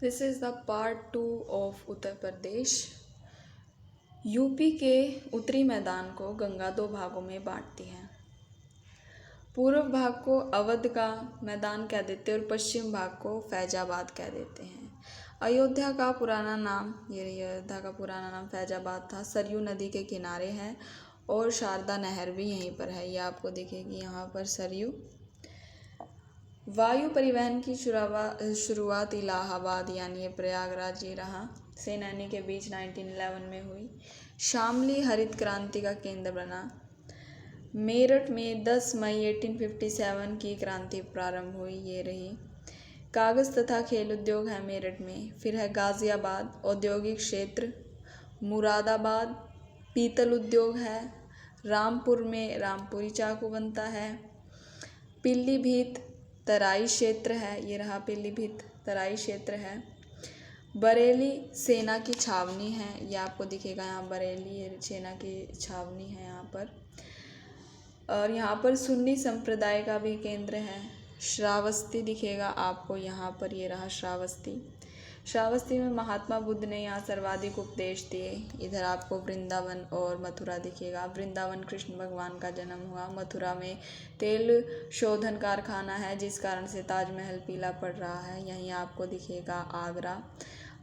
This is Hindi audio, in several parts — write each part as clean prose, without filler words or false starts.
This is the part 2 of Uttar Pradesh. UP के उत्तरी मैदान को गंगा दो भागों में बांटती है। पूर्व भाग को अवध का मैदान कह देते हैं और पश्चिम भाग को फैजाबाद कह देते हैं। अयोध्या का पुराना नाम फैजाबाद था। सरयू नदी के किनारे है और शारदा नहर भी यहीं पर है, ये आपको दिखेगी यहाँ पर सरयू। वायु परिवहन की शुरुआत इलाहाबाद यानी प्रयागराज ये रहा से नैनी के बीच 1911 में हुई। शामली हरित क्रांति का केंद्र बना। मेरठ में 10 मई 1857 की क्रांति प्रारंभ हुई, ये रही। कागज़ तथा खेल उद्योग है मेरठ में। फिर है गाज़ियाबाद औद्योगिक क्षेत्र। मुरादाबाद पीतल उद्योग है। रामपुर में रामपुरी चाकू बनता है। पीलीभीत तराई क्षेत्र है, ये रहा पीलीभीत तराई क्षेत्र है। बरेली सेना की छावनी है, ये आपको दिखेगा यहाँ बरेली ये सेना की छावनी है यहाँ पर। और यहाँ पर सुन्नी संप्रदाय का भी केंद्र है। श्रावस्ती दिखेगा आपको यहाँ पर, ये रहा श्रावस्ती। श्रावस्ती में महात्मा बुद्ध ने यहाँ सर्वाधिक उपदेश दिए। इधर आपको वृंदावन और मथुरा दिखेगा। वृंदावन कृष्ण भगवान का जन्म हुआ। मथुरा में तेल शोधन कारखाना है जिस कारण से ताजमहल पीला पड़ रहा है। यहीं आपको दिखेगा आगरा।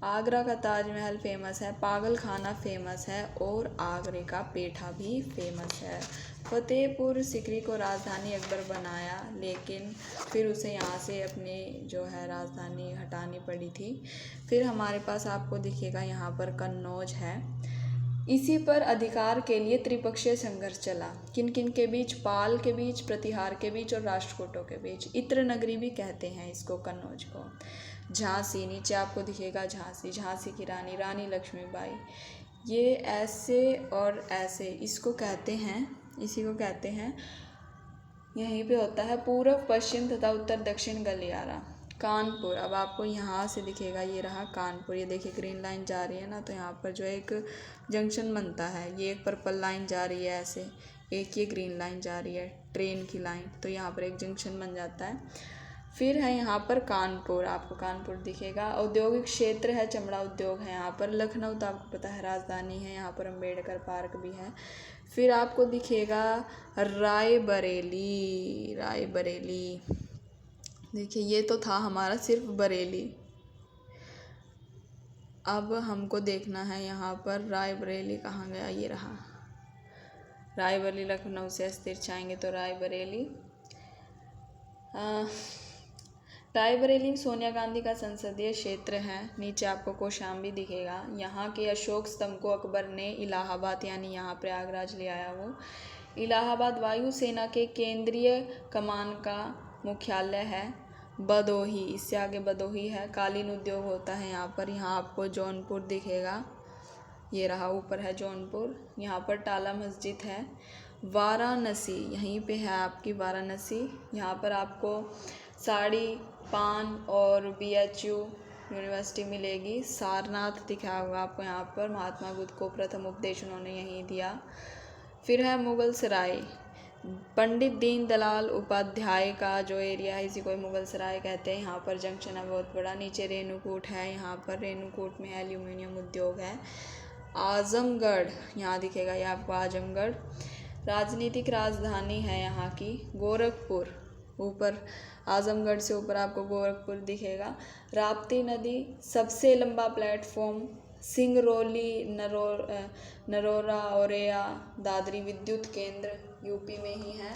आगरा का ताजमहल फेमस है। पागल खाना फेमस है और आगरे का पेठा भी फेमस है। फतेहपुर सिकरी को राजधानी अकबर बनाया, लेकिन फिर उसे यहाँ से अपनी जो है राजधानी हटानी पड़ी थी। फिर हमारे पास आपको दिखेगा यहाँ पर कन्नौज है। इसी पर अधिकार के लिए त्रिपक्षीय संघर्ष चला। किन किन के बीच? पाल के बीच, प्रतिहार के बीच और राष्ट्रकूटों के बीच। इत्र नगरी भी कहते हैं इसको, कन्नौज को। झांसी नीचे आपको दिखेगा झांसी। झांसी की रानी लक्ष्मीबाई। ये ऐसे और ऐसे इसको कहते हैं, इसी को कहते हैं। यहीं पे होता है पूर्व पश्चिम तथा उत्तर दक्षिण गलियारा। कानपुर, अब आपको यहाँ से दिखेगा, ये रहा कानपुर। ये देखिए ग्रीन लाइन जा रही है ना, तो यहाँ पर जो एक जंक्शन बनता है, ये एक पर्पल लाइन जा रही है ऐसे, एक ये ग्रीन लाइन जा रही है ट्रेन की लाइन, तो यहाँ पर एक जंक्शन बन जाता है। फिर है यहाँ पर कानपुर, आपको कानपुर दिखेगा। औद्योगिक क्षेत्र है, चमड़ा उद्योग है यहाँ पर। लखनऊ तो आपको पता है राजधानी है, यहाँ पर अम्बेडकर पार्क भी है। फिर आपको दिखेगा रायबरेली। रायबरेली देखिए, ये तो था हमारा सिर्फ बरेली। अब हमको देखना है यहाँ पर रायबरेली कहाँ गया, ये रहा रायबरेली। लखनऊ से ऐसे तिरछाएंगे तो रायबरेली। रायबरेली सोनिया गांधी का संसदीय क्षेत्र है। नीचे आपको कौशाम्बी दिखेगा। यहाँ के अशोक स्तंभ को अकबर ने इलाहाबाद यानी यहाँ प्रयागराज ले आया वो। इलाहाबाद वायु सेना के केंद्रीय कमान का मुख्यालय है। बदोही, इससे आगे बदोही है। कालीन उद्योग होता है यहाँ पर। यहाँ आपको जौनपुर दिखेगा, ये रहा ऊपर है जौनपुर। यहाँ पर टाला मस्जिद है। वाराणसी, यहीं पे है आपकी वाराणसी। यहाँ पर आपको साड़ी, पान और BHU यूनिवर्सिटी मिलेगी। सारनाथ दिखा होगा आपको यहाँ पर। महात्मा बुद्ध को प्रथम उपदेश उन्होंने यहीं दिया। फिर है मुगल सराय। पंडित दीनदयाल उपाध्याय का जो एरिया है, इसी को मुगल सराय कहते हैं। यहाँ पर जंक्शन है बहुत बड़ा। नीचे रेणुकूट है, यहाँ पर रेणुकूट में एल्यूमिनियम उद्योग है। आजमगढ़ यहाँ दिखेगा, ये आपको आजमगढ़। राजनीतिक राजधानी है यहाँ की। गोरखपुर, ऊपर आजमगढ़ से ऊपर आपको गोरखपुर दिखेगा। राप्ती नदी, सबसे लंबा प्लेटफॉर्म। सिंगरौली, नरोरा, औरैया, दादरी विद्युत केंद्र यूपी में ही है।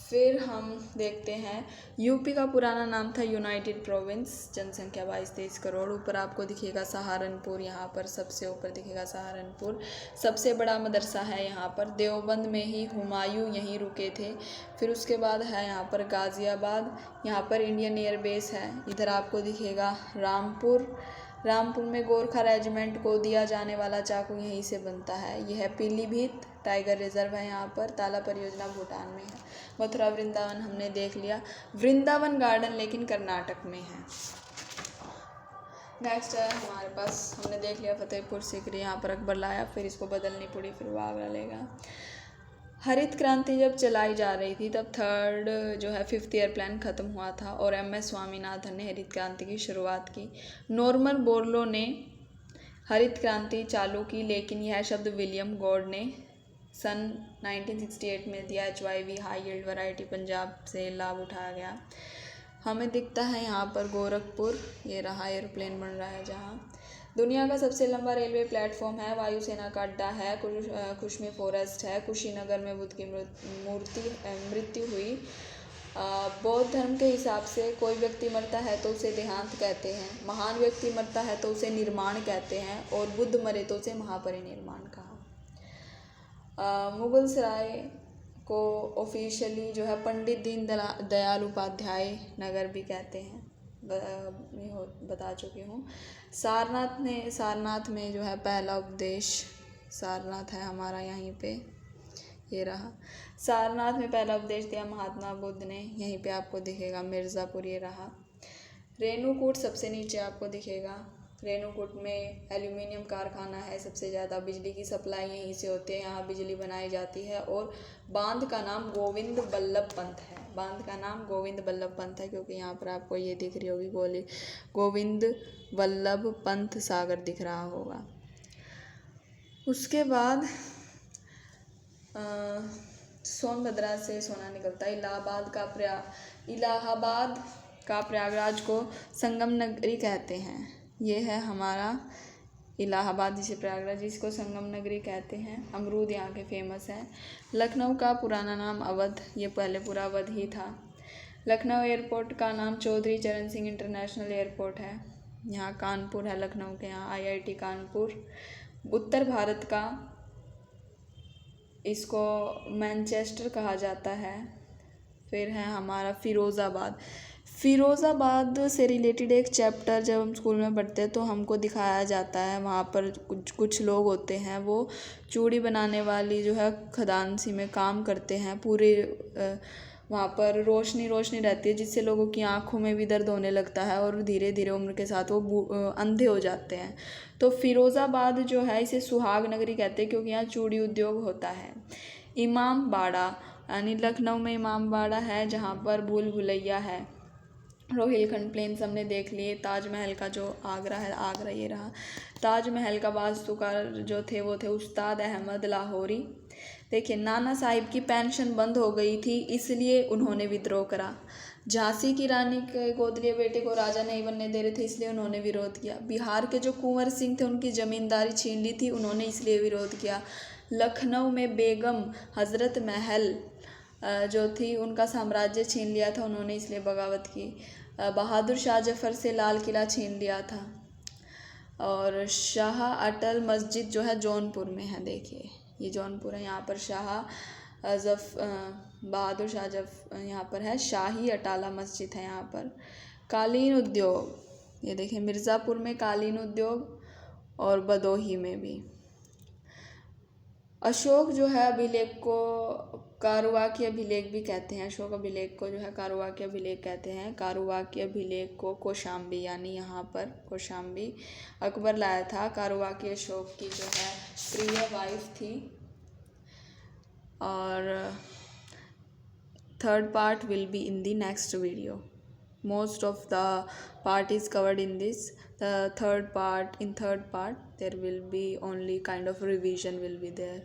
फिर हम देखते हैं, यूपी का पुराना नाम था यूनाइटेड प्रोविंस। जनसंख्या 22-23 करोड़। ऊपर आपको दिखेगा सहारनपुर, यहाँ पर सबसे ऊपर दिखेगा सहारनपुर। सबसे बड़ा मदरसा है यहाँ पर। देवबंद में ही हुमायूं यहीं रुके थे। फिर उसके बाद है यहाँ पर गाज़ियाबाद, यहाँ पर इंडियन एयरबेस है। इधर आपको दिखेगा रामपुर। रामपुर में गोरखा रेजिमेंट को दिया जाने वाला चाकू यहीं से बनता है। यह है पीलीभीत टाइगर रिजर्व है यहाँ पर। ताला परियोजना भूटान में है। मथुरा वृंदावन हमने देख लिया। वृंदावन गार्डन लेकिन कर्नाटक में है। नेक्स्ट है हमारे पास, हमने देख लिया फतेहपुर सिकरी, यहाँ पर अकबर लाया, फिर इसको बदलनी पड़ी, फिर वो आगरा लेगा। हरित क्रांति जब चलाई जा रही थी तब थर्ड जो है 5th ईयर प्लान ख़त्म हुआ था और MS स्वामीनाथन ने हरित क्रांति की शुरुआत की। नॉर्मन बोरलो ने हरित क्रांति चालू की, लेकिन यह शब्द विलियम गॉड ने सन 1968 में दिया। HYV high yield variety Punjab से लाभ उठाया गया। हमें दिखता है यहाँ पर गोरखपुर, ये रहा एयरप्लेन बन रहा है जहाँ। दुनिया का सबसे लंबा रेलवे प्लेटफॉर्म है, वायुसेना का अड्डा है, कुश्मी फॉरेस्ट है, कुशीनगर में बुद्ध की मृत्यु हुई। बौद्ध धर्म के हिसाब से कोई व्यक्ति मरता है तो उसे देहांत कहते हैं, महान व्यक्ति मरता है तो उसे निर्माण कहते हैं और बुद्ध मरे तो उसे महापरिनिर्वाण कहा। मुगल सराय को ऑफिशियली जो है पंडित दीन दयाल उपाध्याय नगर भी कहते हैं, बता चुकी हूँ। सारनाथ में जो है पहला उपदेश, सारनाथ है हमारा यहीं पे, ये रहा। सारनाथ में पहला उपदेश दिया महात्मा बुद्ध ने, यहीं पे आपको दिखेगा। मिर्ज़ापुर ये रहा। रेणुकूट सबसे नीचे आपको दिखेगा। रेणुकूट में एल्यूमिनियम कारखाना है, सबसे ज़्यादा बिजली की सप्लाई यहीं से होती है, यहाँ बिजली बनाई जाती है। और बांध का नाम गोविंद बल्लभ पंत है, बांध का नाम गोविंद बल्लभ पंत है, क्योंकि यहाँ पर आपको ये दिख रही होगी गोविंद बल्लभ पंत सागर दिख रहा होगा। उसके बाद सोनभद्रा से सोना निकलता है। इलाहाबाद का प्रयागराज को संगम नगरी कहते हैं। ये है हमारा इलाहाबाद, जिसे प्रयागराज जिसको संगम नगरी कहते हैं। अमरूद यहाँ के फेमस हैं। लखनऊ का पुराना नाम अवध, ये पहले पूरा अवध ही था। लखनऊ एयरपोर्ट का नाम चौधरी चरण सिंह इंटरनेशनल एयरपोर्ट है। यहाँ कानपुर है, लखनऊ के यहाँ IIT कानपुर। उत्तर भारत का इसको मैनचेस्टर कहा जाता है। फिर है हमारा फ़िरोज़ाबाद से रिलेटेड एक चैप्टर जब हम स्कूल में पढ़ते हैं तो हमको दिखाया जाता है, वहाँ पर कुछ लोग होते हैं वो चूड़ी बनाने वाली जो है खदान सी में काम करते हैं। पूरे वहाँ पर रोशनी रहती है, जिससे लोगों की आँखों में भी दर्द होने लगता है और धीरे धीरे उम्र के साथ वो अंधे हो जाते हैं। तो फ़िरोज़ाबाद जो है इसे सुहाग नगरी कहते हैं, क्योंकि यहाँ चूड़ी उद्योग होता है। इमामबाड़ा यानी लखनऊ में इमामबाड़ा है, जहाँ पर भूल भुलैया है। रोहिलखंड प्लेन्स हमने देख लिए। ताजमहल का जो आगरा है, आगरा ये रहा। ताजमहल का वास्तुकार जो थे वो थे उस्ताद अहमद लाहौरी। देखिए, नाना साहिब की पेंशन बंद हो गई थी, इसलिए उन्होंने विद्रोह करा। झांसी की रानी के गोदलिया बेटे को राजा नहीं बनने दे रहे थे, इसलिए उन्होंने विरोध किया। बिहार के जो कुंवर सिंह थे उनकी ज़मींदारी छीन ली थी, उन्होंने इसलिए विरोध किया। लखनऊ में बेगम हज़रत महल जो थी उनका साम्राज्य छीन लिया था, उन्होंने इसलिए बगावत की। बहादुर शाह जफ़र से लाल किला छीन लिया था। और शाह अटल मस्जिद जो है जौनपुर में है। देखिए, ये जौनपुर है, यहाँ पर बहादुर शाह यहाँ पर है। शाही अटाला मस्जिद है यहाँ पर। कालीन उद्योग, ये देखिए मिर्ज़ापुर में कालीन उद्योग और भदोही में भी। अशोक जो है अभिलेख को कारुवाकी अभिलेख भी कहते हैं। अशोक अभिलेख को जो है कारुवाकी अभिलेख कहते हैं। कारुवाकी अभिलेख को कौशाम्बी, यानी यहाँ पर कौशाम्बी अकबर लाया था। कारुवाकी अशोक की जो है प्रिय वाइफ थी। और third part will be in the next video. Most of the part is covered in this. In third part there will be only kind of revision will be there.